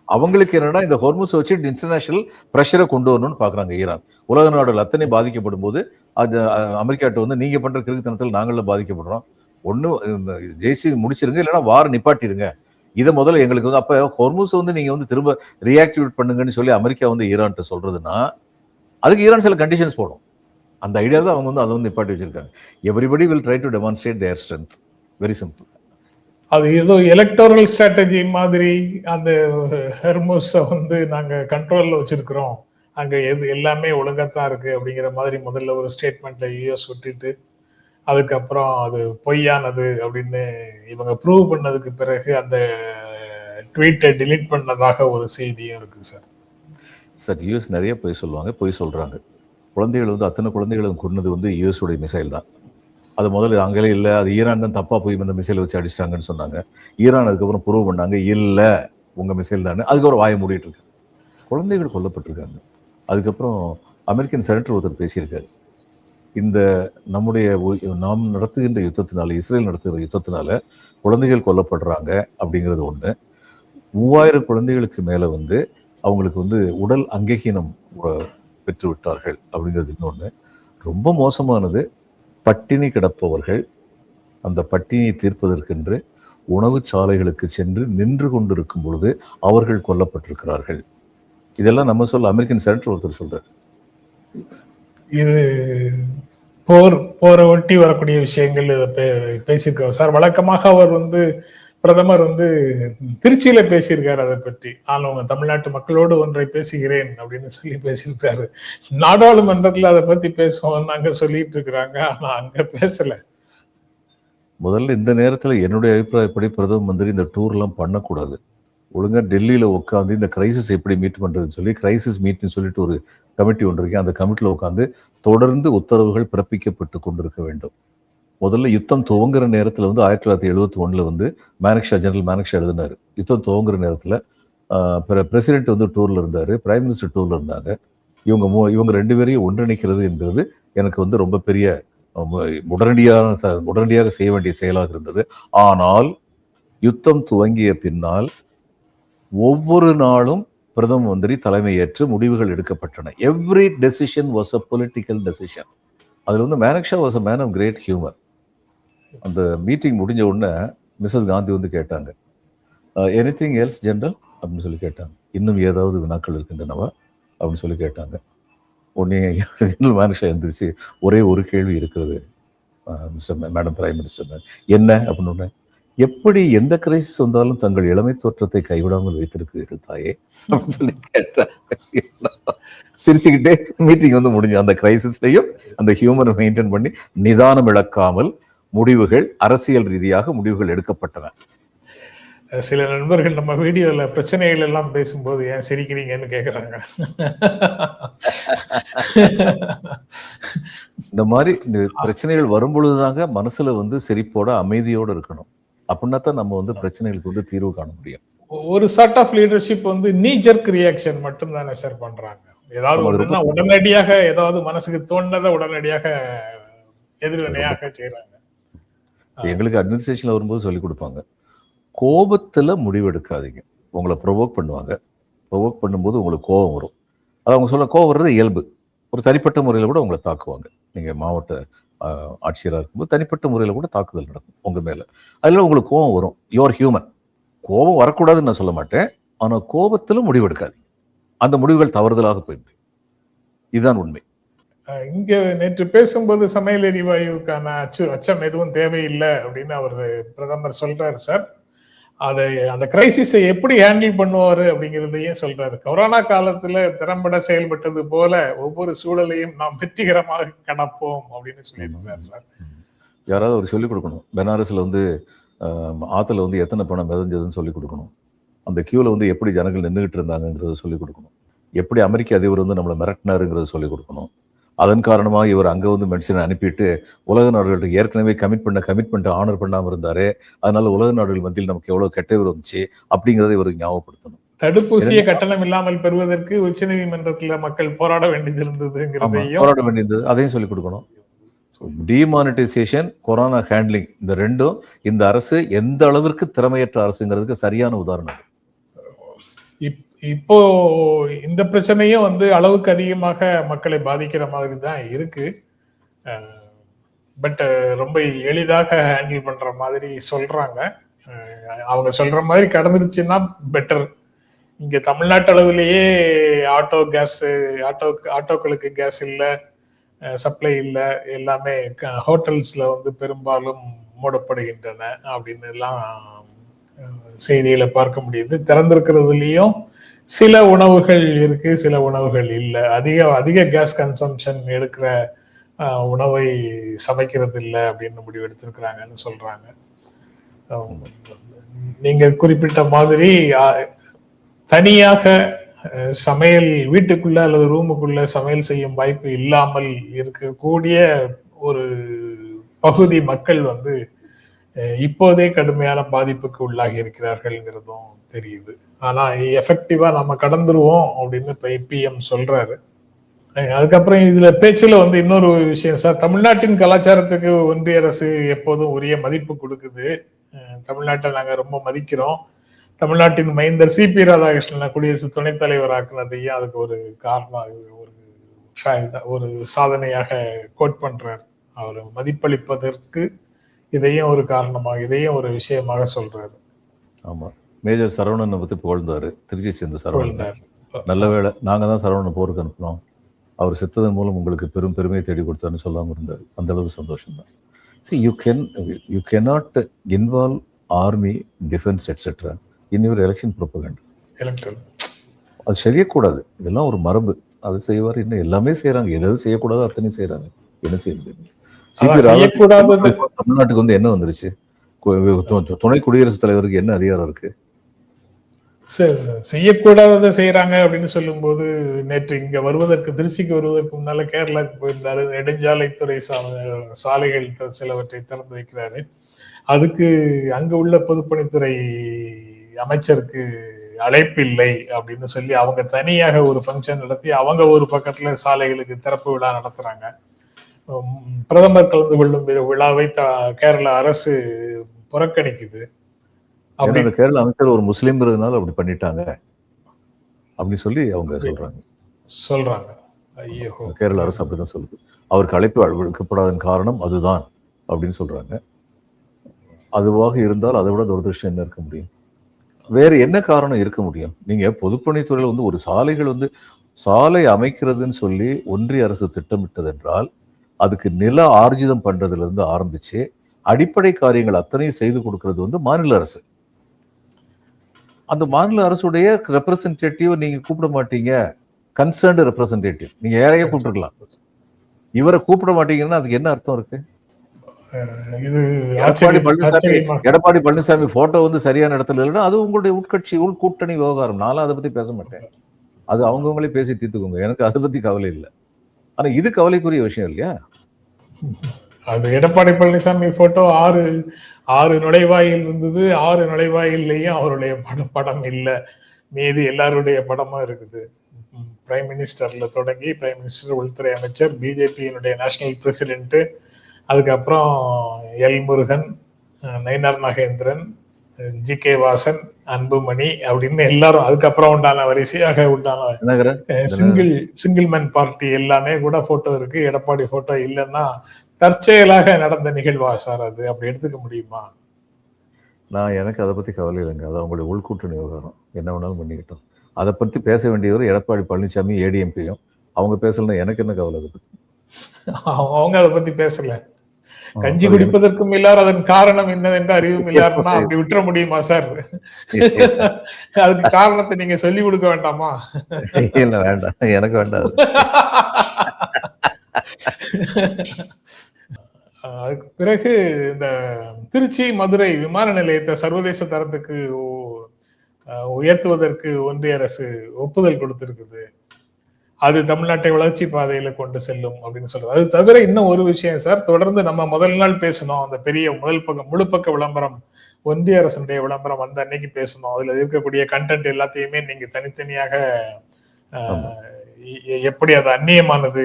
அவங்களுக்கு என்னன்னா இந்த ஹோர்முஸ் வச்சு இன்டர்நேஷனல் பிரஷரை கொண்டு வரணும்னு பாக்குறாங்க ஈரான். உலக நாடுகள் அத்தனை பாதிக்கப்படும் போது அது அமெரிக்காட்ட வந்து நீங்க பண்ற கிறுக்குத்தனத்தில் நாங்களும் பாதிக்கப்படுறோம், ஒண்ணு ஜெயிச்சு முடிச்சிருங்க, இல்லைன்னா வார நிப்பாட்டிருங்க. இதை முதல்ல எங்களுக்கு வந்து அப்ப ஹோர்முஸ் வந்து நீங்க வந்து திரும்ப ரியாக்டிவேட் பண்ணுங்கன்னு சொல்லி அமெரிக்கா வந்து ஈரான்ட்ட சொல்றதுன்னா அதுக்கு ஈரான் சில கண்டிஷன்ஸ் போடும். அந்த ஐடியா தான் அவங்க வந்து அதை வந்து நிப்பாட்டி வச்சிருக்காங்க. Everybody will try to demonstrate there strength. Very simple. அது ஏதோ எலக்டோரல் ஸ்ட்ராட்டஜி மாதிரி அந்த ஹெர்முஸை வந்து நாங்க கண்ட்ரோல்ல வச்சிருக்கிறோம், அங்க எல்லாமே ஒழுங்காத்தான் இருக்கு அப்படிங்கிற மாதிரி முதல்ல ஒரு ஸ்டேட்மெண்ட்ல யூஎஸ் விட்டுட்டு அதுக்கப்புறம் அது பொய்யானது அப்படின்னு இவங்க ப்ரூவ் பண்ணதுக்கு பிறகு அந்த ட்வீட்டை டிலீட் பண்ணதாக ஒரு செய்தியும் இருக்கு சார். சார் யூஎஸ் நிறைய பொய் சொல்லுவாங்க, பொய் சொல்றாங்க. குழந்தைகள் வந்து அத்தனை குழந்தைகளும் கொண்டது வந்து யூஎஸ் உடைய மிசைல் தான். அது முதல்ல அங்கே இல்லை, அது ஈரான் தான் தப்பா போய் இந்த மிசைல் வச்சு அடிச்சிட்டாங்கன்னு சொன்னாங்க. ஈரான் அதுக்கப்புறம் ப்ரூவ் பண்ணாங்க இல்லை உங்க மிசைல் தானே. அதுக்கப்புறம் வாயை மூடிட்டு இருக்கு. குழந்தைகள் கொல்லப்பட்டிருக்காங்க. அதுக்கப்புறம் அமெரிக்கன் செனட்டர் ஒருத்தர் பேசியிருக்காரு, இந்த நம்முடைய நாம் நடத்துகின்ற யுத்தத்தினால, இஸ்ரேல் நடத்துகிற யுத்தத்தினால குழந்தைகள் கொல்லப்படுறாங்க அப்படிங்கிறது ஒண்ணு. 3000 குழந்தைகளுக்கு மேல வந்து அவங்களுக்கு வந்து உடல் அங்ககீனம் பெற்று விட்டார்கள் அப்படிங்கிறது இன்னொன்று. ரொம்ப மோசமானது, பட்டினி கிடப்பவர்கள் அந்த பட்டினியை தீர்ப்பதற்கென்று உணவு சாலைகளுக்கு சென்று நின்று கொண்டிருக்கும் பொழுது அவர்கள் கொல்லப்பட்டிருக்கிறார்கள். இதெல்லாம் நம்ம சொல்ல, அமெரிக்கன் செனட்டர் ஒருத்தர் சொல்றாரு. இது போரை ஒட்டி வரக்கூடிய விஷயங்கள் இதை பேசியிருக்காரு சார். வழக்கமாக அவர் வந்து பிரதமர் வந்து திருச்சியில பேசியிருக்காரு அதை பற்றி. ஆனால் தமிழ்நாட்டு மக்களோடு ஒன்றை பேசுகிறேன் அப்படின்னு சொல்லி பேசியிருக்காரு. நாடாளுமன்றத்துல அதை பத்தி பேசுவோம் நாங்க சொல்லிட்டு இருக்கிறாங்க, ஆனா அங்க பேசல. முதல்ல இந்த நேரத்துல என்னுடைய அபிப்பிராயப்படி பிரதம மந்திரி இந்த டூர் எல்லாம் பண்ணக்கூடாது. ஒழுங்கா டெல்லியில உட்காந்து இந்த கிரைசிஸ் எப்படி மீட் பண்றதுன்னு சொல்லி கிரைசிஸ் மீட்னு சொல்லிட்டு ஒரு கமிட்டி ஒன்று இருக்கு. அந்த கமிட்டியில உட்காந்து தொடர்ந்து உத்தரவுகள் பிறப்பிக்கப்பட்டு கொண்டிருக்க வேண்டும். முதல்ல யுத்தம் துவங்குற நேரத்தில் வந்து 1971 வந்து ஜெனரல் மேனக்ஷா எழுதினாரு. யுத்தம் துவங்குற நேரத்தில் பிரசிடென்ட் வந்து டூர்ல இருந்தாரு, பிரைம் மினிஸ்டர் டூர்ல இருந்தாங்க. இவங்க 2 பேரையும் ஒன்றிணைக்கிறது என்பது எனக்கு வந்து ரொம்ப பெரிய உடனடியாக செய்ய வேண்டிய செயலாக இருந்தது. ஆனால் யுத்தம் துவங்கிய பின்னால் ஒவ்வொரு நாளும் பிரதம மந்திரி தலைமையேற்று முடிவுகள் எடுக்கப்பட்டன. Every decision was a political decision. அதுல வந்து Manekshaw was a man of great humour. அந்த மீட்டிங் முடிஞ்ச உடனே மிஸ்ஸஸ் காந்தி வந்து கேட்டாங்க, எனிதிங் எல்ஸ் ஜெனரல் அப்படின்னு சொல்லி கேட்டாங்க. இன்னும் ஏதாவது வினாக்கள் இருக்கின்றனவா அப்படின்னு சொல்லி கேட்டாங்க. உடனே ஜெனரல் மேனக்ஷா எழுந்திரிச்சு, ஒரே ஒரு கேள்வி இருக்கிறது மேடம் பிரைம் மினிஸ்டர். என்ன அப்படின்னு, எப்படி எந்த கிரைசிஸ் வந்தாலும் தங்கள் இளமை தோற்றத்தை கைவிடாமல் வைத்திருக்கிறீர்கள் தாயே அப்படின்னு சொல்லி கேட்டாங்க. சிரிச்சுக்கிட்டே மீட்டிங் வந்து முடிஞ்சு. அந்த கிரைசிஸ்லையும் அந்த ஹியூமரை மெயின்டைன் பண்ணி நிதானம் இழக்காமல் முடிவுகள், அரசியல் ரீதியாக முடிவுகள் எடுக்கப்பட்டன. சில நண்பர்கள் நம்ம வீடியோல பிரச்சனைகள் எல்லாம் பேசும்போது ஏன் சிரிக்கிறீங்கன்னு கேக்குறாங்க. இந்த மாதிரி இந்த பிரச்சனைகள் வரும்பொழுதுதாங்க மனசுல வந்து சிரிப்போட அமைதியோட இருக்கணும். அப்படின்னா தான் நம்ம வந்து பிரச்சனைகளுக்கு வந்து தீர்வு காண முடியும். ஒரு சார்ட் ஆஃப் லீடர்ஷிப் வந்து நீ ஜெர்க் ரியாக்ஷன் மட்டும் தானே சார் பண்றாங்க. ஏதாவது ஆமா, அது ரொம்ப ஒண்ணுன்னா உடனடியாக ஏதாவது மனசுக்கு தோணுனதை உடனடியாக அது ரொம்ப எதிர்வினையாக செய்யறாங்க. எங்களுக்கு அட்மினிஸ்ட்ரேஷன்ல வரும்போது சொல்லிக் கொடுப்பாங்க. கோபத்துல முடிவெடுக்காதீங்க. உங்கள ப்ரொவோக் பண்ணுவாங்க. ப்ரொவோக் பண்ணும்போது உங்களுக்கு கோபம் வரும். அது அவங்க சொல்ல கோபம் வர்றது இயல்பு. ஒரு தனிப்பட்ட முறையில கூட உங்கள தாக்குவாங்க. நீங்க மாவட்ட ஆட்சியரா இருக்கும்போது தனிப்பட்ட முறையில கூட தாக்குதல் நடக்கும் உங்க மேல. அதுல உங்களுக்கு கோபம் வரும். You are human. கோபம் வரக்கூடாதுன்னு நான் சொல்ல மாட்டேன். ஆனா கோபத்துல முடிவெடுக்காதீங்க. அந்த முடிவுகள் தவறுதலாக போய்விடும். இதுதான் உண்மை. இங்க நேற்று பேசும்போது சமையல் எரிவாயுக்கான அச்சம் எதுவும் தேவையில்லை அப்படின்னு அவர் பிரதமர் சொல்றாரு சார். அதை அந்த கிரைசிஸை எப்படி ஹேண்டில் பண்ணுவாரு அப்படிங்கிறதையும் சொல்றாரு. கொரோனா காலத்துல திறம்பட செயல்பட்டது போல ஒவ்வொரு சூழலையும் நாம் வெற்றிகரமாக கடப்போம் அப்படின்னு சொல்லியிருந்தாரு சார். யாராவது ஒரு சொல்லிக் கொடுக்கணும். பெனாரஸ்ல வந்து ஆத்துல வந்து எத்தனை பணம் மிதஞ்சதுன்னு சொல்லிக் கொடுக்கணும். அந்த கியூல வந்து எப்படி ஜனங்கள் நின்றுகிட்டு இருந்தாங்கிறத சொல்லிக் கொடுக்கணும். எப்படி அமெரிக்க அதிபர் வந்து நம்மளை மிரட்டினாருங்கிறத சொல்லிக் கொடுக்கணும். அதன் காரணமாக இவர் அங்கே வந்து மெடிசனை அனுப்பிட்டு உலக நாடுகள்கிட்ட ஏற்கனவே கமிட்மெண்ட்டை ஆனர் பண்ணாமல் இருந்தாரு. அதனால உலக நாடுகள் மத்தியில் நமக்கு எவ்வளவு கெட்டவர் வந்துச்சு அப்படிங்கிறத இவருக்கு ஞாபகப்படுத்தணும். தடுப்பூசியை கட்டணம் இல்லாமல் பெறுவதற்கு உச்சநீதிமன்றத்தில் மக்கள் போராட வேண்டியது இருந்ததுங்கிறதையும் போராட வேண்டியது அதையும் சொல்லிக் கொடுக்கணும். டிமானிட்டைசேஷன், கொரோனா ஹேண்ட்லிங், இந்த ரெண்டும் இந்த அரசு எந்த அளவிற்கு திறமையற்ற அரசுங்கிறதுக்கு சரியான உதாரணம். இப்போ இந்த பிரச்சனையும் வந்து அளவுக்கு அதிகமாக மக்களை பாதிக்கிற மாதிரி தான் இருக்கு. பட் ரொம்ப எளிதாக ஹேண்டில் பண்ற மாதிரி சொல்றாங்க. அவங்க சொல்ற மாதிரி கடந்துருச்சுன்னா பெட்டர். இங்க தமிழ்நாட்டு அளவிலேயே ஆட்டோக்களுக்கு கேஸ் இல்லை, சப்ளை இல்லை, எல்லாமே ஹோட்டல்ஸ்ல வந்து பெரும்பாலும் மூடப்படுகின்றன அப்படின்னு எல்லாம் செய்திகளை பார்க்க முடியுது. திறந்திருக்கிறதுலயும் சில உணவுகள் இருக்கு, சில உணவுகள் இல்லை. அதிக கேஸ் கன்சம்ஷன் எடுக்கிற உணவை சமைக்கிறது இல்லை அப்படின்னு முடிவு எடுத்திருக்கிறாங்கன்னு சொல்றாங்க. நீங்க குறிப்பிட்ட மாதிரி தனியாக சமையல் வீட்டுக்குள்ள அல்லது ரூமுக்குள்ள சமையல் செய்யும் வாய்ப்பு இல்லாமல் இருக்கக்கூடிய ஒரு பகுதி மக்கள் வந்து இப்போதே கடுமையான பாதிப்புக்கு உள்ளாகி இருக்கிறார்கள்ங்கிறதும் தெரியுது. ஆனா எஃபெக்டிவா நம்ம கடந்துருவோம் அப்படின்னு பிஎம் சொல்றாரு. அதுக்கப்புறம் இதுல பேச்சுல வந்து இன்னொரு விஷயம் சார், தமிழ்நாட்டின் கலாச்சாரத்துக்கு ஒன்றிய அரசு எப்போதும் உரிய மதிப்பு கொடுக்குது. தமிழ்நாட்டை நாங்க ரொம்ப மதிக்கிறோம். தமிழ்நாட்டின் மைந்தர் சிபி ராதாகிருஷ்ணனை குடியரசு துணைத் தலைவர் ஆக்குனதையும் அதுக்கு ஒரு காரணம், ஒரு சாதனையாக கோட் பண்றாரு. அவர் மதிப்பளிப்பதற்கு இதையும் ஒரு காரணமாக, இதையும் ஒரு விஷயமாக சொல்றாரு. ஆமா, மேஜர் சரவணனை பத்தி புகழ்ந்தாரு. திருச்சி சேர்ந்த சரவணன். நல்ல வேளை நாங்க தான் சரவணனை போருக்கு அனுப்பினோம், அவர் செத்ததன் மூலம் உங்களுக்கு பெரும் பெருமையை தேடி கொடுத்தாருன்னு சொல்லாம இருந்தாரு. அந்த அளவுக்கு சந்தோஷம் தான். You cannot involve army, defense etc. in your election propaganda. அது செய்யக்கூடாது. இதெல்லாம் ஒரு மரபு. அது செய்வார். இன்னும் எல்லாமே செய்யறாங்க. எதாவது செய்யக்கூடாது அத்தனையும் செய்யறாங்க. என்ன செய்ய முடியும்? தமிழ்நாட்டுக்கு வந்து என்ன வந்துருச்சு? துணை குடியரசுத் தலைவருக்கு என்ன அதிகாரம் இருக்கு? செய்யக்கூடாததை செய்யறாங்க அப்படின்னு சொல்லும் போது, நேற்று இங்க வருவதற்கு, திருச்சிக்கு வருவதற்கு முன்னால கேரளாவுக்கு போயிருந்தாரு. நெடுஞ்சாலைத்துறை சாலைகள் சிலவற்றை திறந்து வைக்கிறாரு. அதுக்கு அங்க உள்ள பொதுப்பணித்துறை அமைச்சருக்கு அழைப்பு இல்லை அப்படின்னு சொல்லி அவங்க தனியாக ஒரு ஃபங்க்ஷன் நடத்தி அவங்க ஒரு பக்கத்துல சாலைகளுக்கு திறப்பு விழா நடத்துறாங்க. பிரதமர் கலந்து கொள்ளும் விழாவை கேரள அரசு புறக்கணிக்குது. கேரள அமைச்சர் ஒரு முஸ்லீம்ங்கிறதுனால அப்படி பண்ணிட்டாங்க அப்படின்னு சொல்லி அவங்க சொல்றாங்க. ஐயோ, கேரள அரசு அப்படிதான் சொல்லுது. அவருக்கு அழைப்பு அளிக்கப்படாதன் காரணம் அதுதான் அப்படின்னு சொல்றாங்க. அதுவாக இருந்தால் அதை விட துரதிருஷ்டம் என்ன இருக்க முடியும்? வேற என்ன காரணம் இருக்க முடியும்? நீங்க பொதுப்பணித்துறையில் வந்து ஒரு சாலைகள் வந்து சாலை அமைக்கிறதுன்னு சொல்லி ஒன்றிய அரசு திட்டமிட்டது என்றால் அதுக்கு நில ஆர்ஜிதம் பண்றதுல இருந்து ஆரம்பிச்சு அடிப்படை காரியங்கள் அத்தனையும் செய்து கொடுக்கறது வந்து மாநில அரசு. அந்த மாநில அரசுடைய ரெப்ரசன்டேட்டிவ் நீங்க கூப்பிட மாட்டீங்க. கன்சர்ன்டு ரெப்ரசன்டேட்டிவ் நீங்க யாரையே கூப்பிட்டுருக்கலாம். இவரை கூப்பிட மாட்டீங்கன்னா அதுக்கு என்ன அர்த்தம் இருக்கு? எடப்பாடி பழனிசாமி போட்டோ வந்து சரியான இடத்துல இல்லைன்னா அது உங்களுடைய உட்கட்சி உள்கூட்டணி விவகாரம். நானும் அதை பத்தி பேச மாட்டேன். அது அவங்கவுங்களே பேசி தீர்த்துக்கோங்க. எனக்கு அதை பத்தி கவலை இல்லை. ஆனா இது கவலைக்குரிய விஷயம் இல்லையா? அது எடப்பாடி பழனிசாமி போட்டோ 6 நுழைவாயில் இருந்தது. 6 நுழைவாயில்லையும் அவருடைய படம் இல்லை. மீதி எல்லாருடைய படமும் இருக்குது. பிரைம் மினிஸ்டர்ல தொடங்கி பிரைம் மினிஸ்டர், உள்துறை அமைச்சர், பிஜேபியினுடைய நேஷனல் பிரசிடென்ட், அதுக்கப்புறம் எல் முருகன், நயினார் நாகேந்திரன், ஜி.கே. வாசன், அன்புமணி அப்படின்னு எல்லாரும் அதுக்கப்புறம் உண்டான வரிசையாக உண்டான சிங்கிள் மேன் பார்ட்டி எல்லாமே கூட போட்டோ இருக்கு. எடப்பாடி போட்டோ இல்லைன்னா தற்செயலாக நடந்த நிகழ்வா சார் அது? அப்படி எடுத்துக்க முடியுமா? எனக்கு அதை பத்தி கவலை இல்லைங்க. அது அவங்களுடைய உள்கூட்டணி விவகாரம், என்ன வேணாலும் பண்ணிக்கிட்டோம். அதை பத்தி பேச வேண்டியவர் எடப்பாடி பழனிசாமி, ஏடிஎம்பியும். அவங்க பேசலன்னா எனக்கு என்ன கவலை? அது அவங்க அதை பத்தி பேசல. கஞ்சி குடிப்பதற்கும் இல்லார், அதன் காரணம் என்னவென்று அறிவும் இல்லாருன்னா அப்படி விட்டுற முடியுமா சார்? அதுக்கு காரணத்தை நீங்க சொல்லி கொடுக்க வேண்டாமா? இல்ல, வேண்டாம், எனக்கு வேண்டாம். அதுக்கு பிறகு இந்த திருச்சி, மதுரை விமான நிலையத்தை சர்வதேச தரத்துக்கு உயர்த்துவதற்கு ஒன்றிய அரசு ஒப்புதல் கொடுத்திருக்குது. அது தமிழ்நாட்டை வளர்ச்சி பாதையில கொண்டு செல்லும் அப்படின்னு சொல்றது. அது தவிர இன்னும் ஒரு விஷயம் சார், தொடர்ந்து நம்ம முதல் நாள் பேசணும், அந்த பெரிய முதல் பக்கம் முழுப்பக்க விளம்பரம், ஒன்றிய அரசுடைய விளம்பரம் வந்த அன்னைக்கு பேசணும். அதுல இருக்கக்கூடிய கண்டென்ட் எல்லாத்தையுமே நீங்க தனித்தனியாக எப்படி அது அந்நியமானது,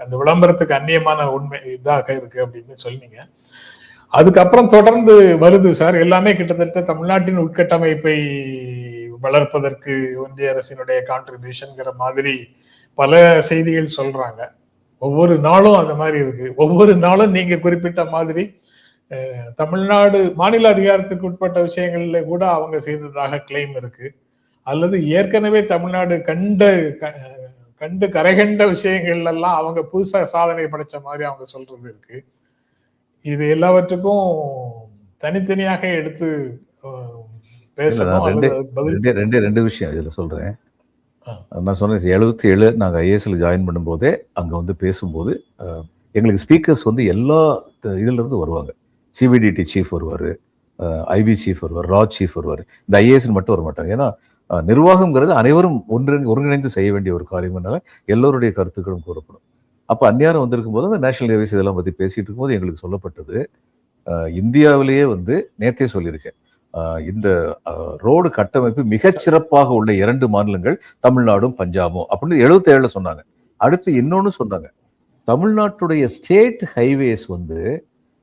அந்த விளம்பரத்துக்கு அந்நியமான உண்மை இதாக இருக்கு அப்படின்னு சொன்னீங்க. அதுக்கப்புறம் தொடர்ந்து வருது சார், எல்லாமே கிட்டத்தட்ட தமிழ்நாட்டின் உட்கட்டமைப்பை வளர்ப்பதற்கு ஒன்றிய அரசினுடைய கான்ட்ரிபியூஷன்ங்கிற மாதிரி பல செய்திகள் சொல்றாங்க. ஒவ்வொரு நாளும் அந்த மாதிரி இருக்கு. ஒவ்வொரு நாளும் நீங்க குறிப்பிட்ட மாதிரி தமிழ்நாடு மாநில அதிகாரத்துக்கு உட்பட்ட விஷயங்கள்ல கூட அவங்க செய்ததாக கிளைம் இருக்கு. அல்லது ஏற்கனவே தமிழ்நாடு கண்டு கரைகண்ட விஷயங்கள் எல்லாம் அவங்க புதுசா சாதனை படைச்ச மாதிரி அவங்க சொல்றது இருக்கு. இது எல்லாவற்றுக்கும் தனித்தனியாக எடுத்து பேசணும். ரெண்டு விஷயம் இதுல சொல்றேன். நான் சொன்னேன் 77 நாங்கள் ஐஏஎஸ்ல ஜாயின் பண்ணும்போதே அங்கே வந்து பேசும்போது எங்களுக்கு ஸ்பீக்கர்ஸ் வந்து எல்லா இதுல இருந்து வருவாங்க. சிபிடிடி சீஃப் வருவார், ஐபி சீஃப் வருவார், ரா சீஃப் வருவார். இந்த ஐஏஎஸ் மட்டும் வர மாட்டாங்க. ஏன்னா நிர்வாகம்ங்கிறது அனைவரும் ஒருங்கிணைந்து செய்ய வேண்டிய ஒரு காரியம்னால எல்லோருடைய கருத்துக்களும் கூறப்படும். அப்போ அந்நியாரம் வந்திருக்கும் போது அந்த நேஷனல் ஹைவேஸ் இதெல்லாம் பற்றி பேசிட்டு இருக்கும்போது எங்களுக்கு சொல்லப்பட்டது, இந்தியாவிலேயே வந்து நேற்றே சொல்லியிருக்கேன், இந்த ரோடு கட்டமைப்பு மிகச்சிறப்பாக உள்ள 2 மாநிலங்கள் தமிழ்நாடும் பஞ்சாபும் அப்படின்னு 77 சொன்னாங்க. அடுத்து இன்னொன்னு சொன்னாங்க, தமிழ்நாட்டுடைய ஸ்டேட் ஹைவேஸ் வந்து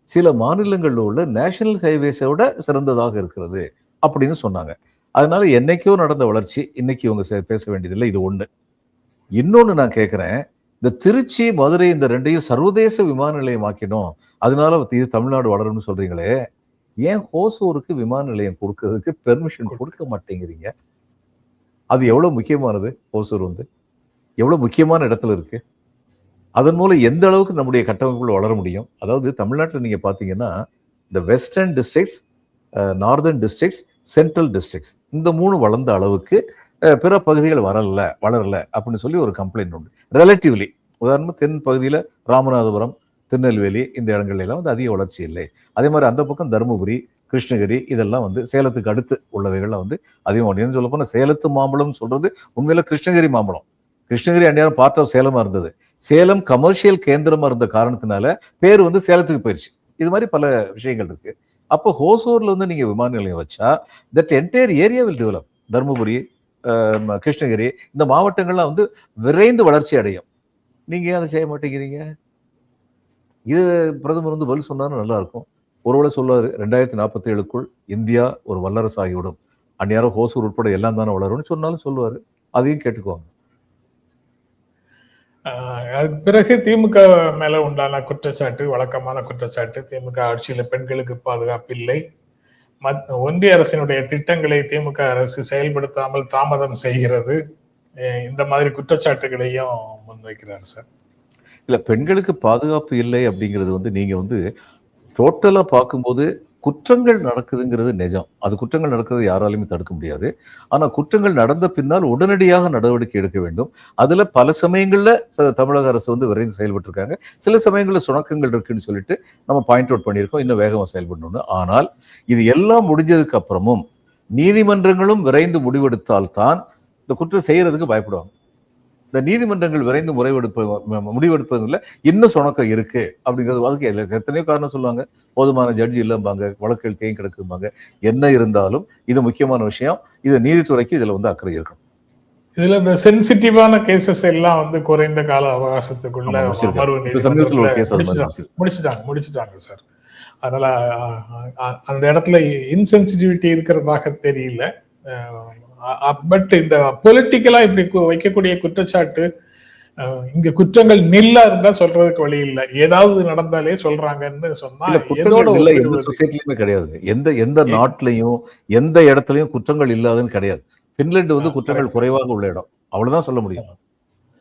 சில மாநிலங்களில் உள்ள நேஷனல் ஹைவேஸோட சிறந்ததாக இருக்கிறது அப்படின்னு சொன்னாங்க. அதனால என்னைக்கோ நடந்த வளர்ச்சி இன்னைக்கு இவங்க பேச வேண்டியதில்லை. இது ஒண்ணு. இன்னொன்னு நான் கேட்கிறேன், இந்த திருச்சி, மதுரை இந்த 2ஐயும் சர்வதேச விமான நிலையம் ஆக்கிடும், அதனால இது தமிழ்நாடு வளரும்னு சொல்றீங்களே, ஏன் ஹோசூருக்கு விமான நிலையம் கொடுக்கறதுக்கு பெர்மிஷன் கொடுக்க மாட்டேங்கிறீங்க? அது எவ்வளவு முக்கியமானது? ஹோசூர் வந்து எவ்வளவு முக்கியமான இடத்துல இருக்கு. அதன் மூலம் எந்த அளவுக்கு நம்முடைய கட்டமைப்புகள் வளர முடியும்? அதாவது தமிழ்நாட்டில் நீங்க பாத்தீங்கன்னா இந்த western districts, northern districts, central districts இந்த 3 வளர்ந்த அளவுக்கு பிற பகுதிகள் வளரல அப்படின்னு சொல்லி ஒரு கம்ப்ளைண்ட் உண்டு. ரிலேட்டிவ்லி உதாரணமா தென் பகுதியில் ராமநாதபுரம், திருநெல்வேலி இந்த இடங்கள்ல எல்லாம் வந்து அதிக வளர்ச்சி இல்லை. அதே மாதிரி அந்த பக்கம் தருமபுரி, கிருஷ்ணகிரி இதெல்லாம் வந்து சேலத்துக்கு அடுத்து உள்ளவைகள்லாம் வந்து அதிகம். சொல்ல போனா சேலத்து மாம்பழம் சொல்றது உண்மையில கிருஷ்ணகிரி மாம்பழம். கிருஷ்ணகிரி அந்நியாரம் பார்ட் ஆஃப் சேலமா இருந்தது. சேலம் கமர்ஷியல் கேந்திரமா இருந்த காரணத்தினால பேர் வந்து சேலத்துக்கு போயிடுச்சு. இது மாதிரி பல விஷயங்கள் இருக்கு. அப்போ ஹோசூர்ல வந்து நீங்க விமான நிலையம் வச்சா that entire area will develop. Dharmapuri, Krishnagiri இந்த மாவட்டங்கள்லாம் வந்து விரைந்து வளர்ச்சி அடையும். நீங்க ஏன் அதை செய்ய மாட்டேங்கிறீங்க? இது பிரதமர் வந்து பதில் சொன்னாலும் நல்லா இருக்கும். ஒருவேளை சொல்லுவாரு 2047க்குள் இந்தியா ஒரு வல்லரசு ஆகிவிடும், அந்நியாரம் ஹோசூர் உட்பட எல்லாம் தானே வளரும்னு சொன்னாலும் சொல்லுவாரு. அதையும் கேட்டுக்குவாங்க. அதுக்கு பிறகு திமுக மேல உண்டான குற்றச்சாட்டு, வழக்கமான குற்றச்சாட்டு, திமுக ஆட்சியில பெண்களுக்கு பாதுகாப்பு இல்லை, ஒன்றிய அரசினுடைய திட்டங்களை திமுக அரசு செயல்படுத்தாமல் தாமதம் செய்கிறது, இந்த மாதிரி குற்றச்சாட்டுகளையும் முன்வைக்கிறார் சார். இல்ல, பெண்களுக்கு பாதுகாப்பு இல்லை அப்படிங்கிறது வந்து நீங்க வந்து டோட்டலா பார்க்கும்போது குற்றங்கள் நடக்குதுங்கிறது நிஜம். அது குற்றங்கள் நடக்கிறது யாராலுமே தடுக்க முடியாது. ஆனா குற்றங்கள் நடந்த பின்னால் உடனடியாக நடவடிக்கை எடுக்க வேண்டும். அதுல பல சமயங்கள்ல தமிழக அரசு வந்து விரைந்து செயல்பட்டு இருக்காங்க. சில சமயங்கள்ல சுணக்கங்கள் இருக்குன்னு சொல்லிட்டு நம்ம பாயிண்ட் அவுட் பண்ணியிருக்கோம், இன்னும் வேகமா செயல்படணும்னு. ஆனால் இது எல்லாம் முடிஞ்சதுக்கு அப்புறமும் நீதிமன்றங்களும் விரைந்து முடிவெடுத்தால்தான் இந்த குற்றம் செய்யறதுக்கு பயப்படுவாங்க. இந்த நீதிமன்றங்கள் விரைந்து முடிவெடுப்பதில் இன்னும் சுணக்கம் இருக்கு அப்படிங்கிறது அதுக்கு எத்தனையோ காரணம் சொல்லுவாங்க. போதுமான ஜட்ஜி இல்லைம்பாங்க, வழக்குகள் தேங்கி கிடக்கும்பாங்க. என்ன இருந்தாலும் இது முக்கியமான விஷயம். இது நீதித்துறைக்கு இதுல வந்து அக்கறை இருக்கணும். இதுல இந்த சென்சிட்டிவான கேசஸ் எல்லாம் வந்து குறைந்த கால அவகாசத்துக்குள்ள அமர்வு நீதிமன்றத்துல முடிச்சுட்டாங்க சார். அதனால அந்த இடத்துல இன்சென்சிட்டிவிட்டி இருக்கிறதாக தெரியல. பட் இந்த பொலிட்டிக்கலா இப்படி வைக்கக்கூடிய குற்றச்சாட்டு, இங்க குற்றங்கள் நில்லா இருந்தா சொல்றதுக்கு வழி இல்ல. ஏதாவது நடந்தாலே சொல்றாங்கன்னு சொன்னா எந்த சொசைட்டிலுமே கிடையாது. எந்த நாட்டிலையும் எந்த இடத்துலயும் குற்றங்கள் இல்லாதன்னு கிடையாது. பின்லாந்து வந்து குற்றங்கள் குறைவாக உள்ள இடம், அவ்வளவுதான் சொல்ல முடியும்.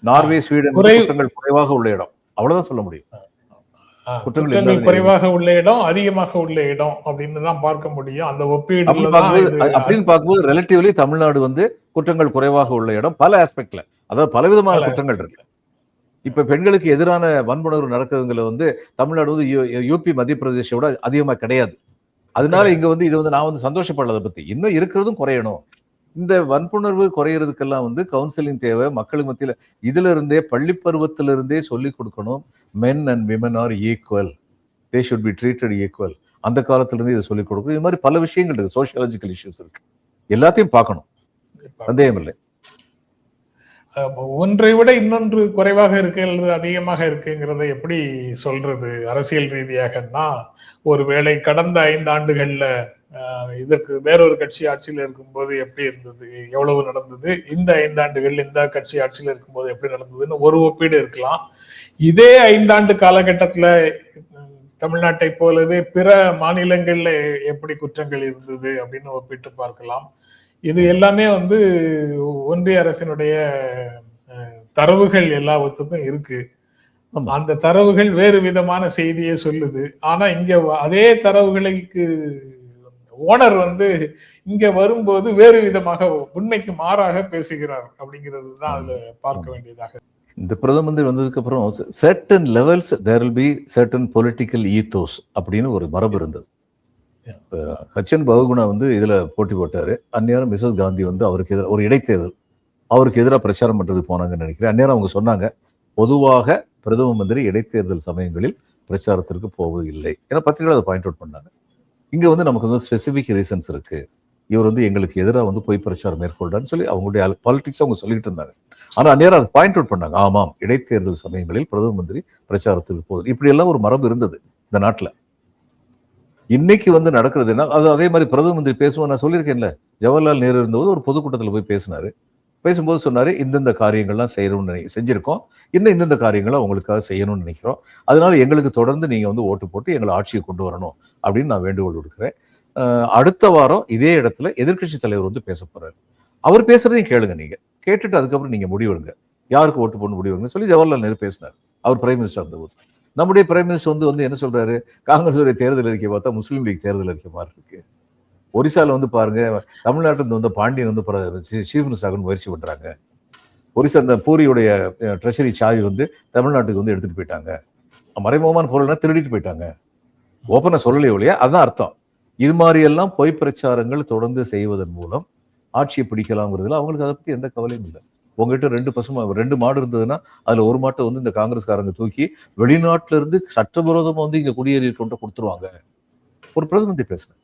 நார்வே, ஸ்வீடன் குற்றங்கள் குறைவாக உள்ள இடம், அவ்வளவுதான் சொல்ல முடியும். குற்றங்கள் குறைவாக உள்ள இடம், அதிகமாக உள்ள இடம் அப்படின்னு தான் பார்க்க முடியும். அந்த ஒப்பீடு அப்படின்னு பார்க்கும்போது ரிலேட்டிவ்லி தமிழ்நாடு வந்து குற்றங்கள் குறைவாக உள்ள இடம் பல ஆஸ்பெக்ட்ல, அதாவது பலவிதமான குற்றங்கள் இருக்கு. இப்ப பெண்களுக்கு எதிரான வன்புணர்வு நடக்குதுங்களை வந்து தமிழ்நாடு வந்து யூபி, மத்திய பிரதேசோட அதிகமா கிடையாது. அதனால இங்க வந்து இது வந்து நான் வந்து சந்தோஷப்படலை பத்தி. இன்னும் இருக்கிறதும் குறையணும். இந்த வன்புணர்வு குறையிறதுக்கெல்லாம் வந்து கவுன்சிலிங் தேவை. மக்களுக்கு மத்தியில இதுல இருந்தே, பள்ளி பருவத்திலிருந்தே சொல்லிக் கொடுக்கணும். Men and women R equal, they should be treated equal. அந்த காலத்துல இருந்து இதை சொல்லிக் கொடுக்கணும். இது மாதிரி பல விஷயங்கள் இருக்கு, சோசியாலஜிக்கல் இஷ்யூஸ் இருக்கு, எல்லாத்தையும் பார்க்கணும், சந்தேகம் இல்லை. ஒன்றை விட இன்னொன்று குறைவாக இருக்கு அல்லது அதிகமாக இருக்குங்கிறத எப்படி சொல்றது அரசியல் ரீதியாகனா, ஒருவேளை கடந்த 5 ஆண்டுகள்ல இதற்கு வேறொரு கட்சி ஆட்சியில் இருக்கும்போது எப்படி இருந்தது, எவ்வளவு நடந்தது, இந்த 5 ஆண்டுகள் இந்த கட்சி ஆட்சியில் இருக்கும்போது எப்படி நடந்ததுன்னு ஒரு ஒப்பீடு இருக்கலாம். இதே 5 ஆண்டு காலகட்டத்துல தமிழ்நாட்டை போலவே பிற மாநிலங்கள்ல எப்படி குற்றங்கள் இருந்தது அப்படின்னு ஒப்பிட்டு பார்க்கலாம். இது எல்லாமே வந்து ஒன்றிய அரசினுடைய தரவுகள் எல்லாத்துக்கும் இருக்கு. அந்த தரவுகள் வேறு விதமான செய்தியை சொல்லுது. ஆனா இங்க அதே தரவுகளுக்கு ஓனர் வந்து இங்க வரும்போது வேறு விதமாக உண்மைக்கு மாறாக பேசுகிறார் அப்படிங்கிறது தான் அதுல பார்க்க வேண்டியதாக. இந்த பிரதம மந்திரி வந்ததுக்கு அப்புறம் certain levels there will be certain political ethos அப்படின்னு ஒரு மரபு இருந்தது. ஹச்சன் பகுகுணா வந்து இதுல போட்டி போட்டாரு. அந்நேரம் மிசஸ் காந்தி வந்து அவருக்கு எதிராக ஒரு இடைத்தேர்தல், அவருக்கு எதிராக பிரச்சாரம் பண்றது போனாங்கன்னு நினைக்கிறேன். அந்நேரம் அவங்க சொன்னாங்க, பொதுவாக பிரதம மந்திரி இடைத்தேர்தல் சமயங்களில் பிரச்சாரத்திற்கு போவது இல்லை. ஏன்னா பத்திரிகைகள் அதை பாயிண்ட் அவுட் பண்ணாங்க. இங்க வந்து நமக்கு வந்து ஸ்பெசிபிக் ரீசன்ஸ் இருக்கு, இவர் வந்து எங்களுக்கு எதிராக வந்து பொய் பிரச்சாரம் மேற்கொள்றான்னு சொல்லி அவங்களுடைய பாலிடிக்ஸ் அவங்க சொல்லிட்டு இருந்தாங்க. ஆனா அந்நேரம் அதை பாயிண்ட் அவுட் பண்ணாங்க, ஆமாம் இடைத்தேர்தல் சமயங்களில் பிரதம மந்திரி பிரச்சாரத்துக்கு போகுது. இப்படி எல்லாம் ஒரு மரபு இருந்தது இந்த நாட்டுல. இன்னைக்கு வந்து நடக்கிறது என்ன, அது அதே மாதிரி பிரதம மந்திரி பேசுவோம். நான் சொல்லியிருக்கேன்ல, ஜவஹர்லால் நேரு இருந்தபோது ஒரு பொதுக்கூட்டத்தில் போய் பேசினாரு. பேசும்போது சொன்னாரு, இந்தந்த காரியங்கள்லாம் செய்யணும்னு செஞ்சிருக்கோம், இன்னும் இந்தந்த காரியங்களை உங்களுக்காக செய்யணும்னு நினைக்கிறோம், அதனால எங்களுக்கு தொடர்ந்து நீங்க வந்து ஓட்டு போட்டு எங்களை ஆட்சியை கொண்டு வரணும் அப்படின்னு நான் வேண்டுகோள் விடுக்கிறேன். அடுத்த வாரம் இதே இடத்துல எதிர்கட்சி தலைவர் வந்து பேச போறாரு. அவர் பேசுறதையும் கேளுங்க, நீங்க கேட்டுட்டு அதுக்கப்புறம் நீங்க முடிவெடுங்க, யாருக்கு ஓட்டு போடணும் முடிவெடுங்க சொல்லி ஜவஹர்லால் நேரு பேசினார். அவர் பிரைம் மினிஸ்டர் இருந்தபோது. நம்முடைய பிரைம் மினிஸ்டர் வந்து என்ன சொல்றாரு, காங்கிரஸுடைய தேர்தல் அறிக்கை பார்த்தா முஸ்லீம் லீக் தேர்தல் அறிக்கை மாதிரி இருக்கு. ஒரிசால வந்து பாருங்க, தமிழ்நாட்டில் வந்து பாண்டியன் வந்து சீஃப் மினிஸ்டர் முயற்சி பண்றாங்க. ஒரிசா அந்த பூரியுடைய ட்ரெஷரி சாவி வந்து தமிழ்நாட்டுக்கு வந்து எடுத்துட்டு போயிட்டாங்க. மறைமுகமான பொருள்னா திருடிட்டு போயிட்டாங்க. ஓப்பனா சொல்லலையோ இல்லையா, அதுதான் அர்த்தம். இது மாதிரி எல்லாம் பொய் பிரச்சாரங்கள் தொடர்ந்து செய்வதன் மூலம் ஆட்சியை பிடிக்கலாம்ங்கிறதுல அவங்களுக்கு அதை பத்தி எந்த கவலையும் இல்லை. உங்ககிட்ட 2 மாடு இருந்ததுன்னா அதுல ஒரு மாட்டை வந்து இந்த காங்கிரஸ்காரங்க தூக்கி வெளிநாட்டுல இருந்து சட்டவிரோதமா வந்து இங்க குடியேறிட்டு கொடுத்துருவாங்க. ஒரு பிரதம மந்திரி பேசுறேன்.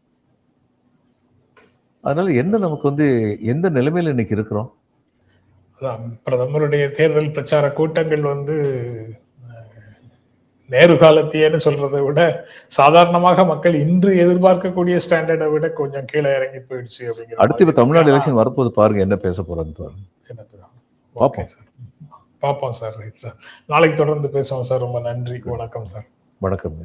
அதனால என்ன நமக்கு வந்து எந்த நிலைமையில இன்னைக்கு இருக்கிறோம்? பிரதமருடைய தேர்தல் பிரச்சார கூட்டங்கள் வந்து நேரு காலத்தையேன்னு சொல்றதை விட சாதாரணமாக மக்கள் இன்று எதிர்பார்க்கக்கூடிய ஸ்டாண்டர்டை விட கொஞ்சம் கீழே இறங்கி போயிடுச்சு அப்படிங்கிற. அடுத்து இப்ப தமிழ்நாடு எலெக்ஷன் வரப்போது பாருங்க, என்ன பேச போறான்னு பாருங்க. பார்ப்போம் சார். ரைட் சார், நாளைக்கு தொடர்ந்து பேசுவோம் சார். ரொம்ப நன்றி. வணக்கம் சார். வணக்கம்.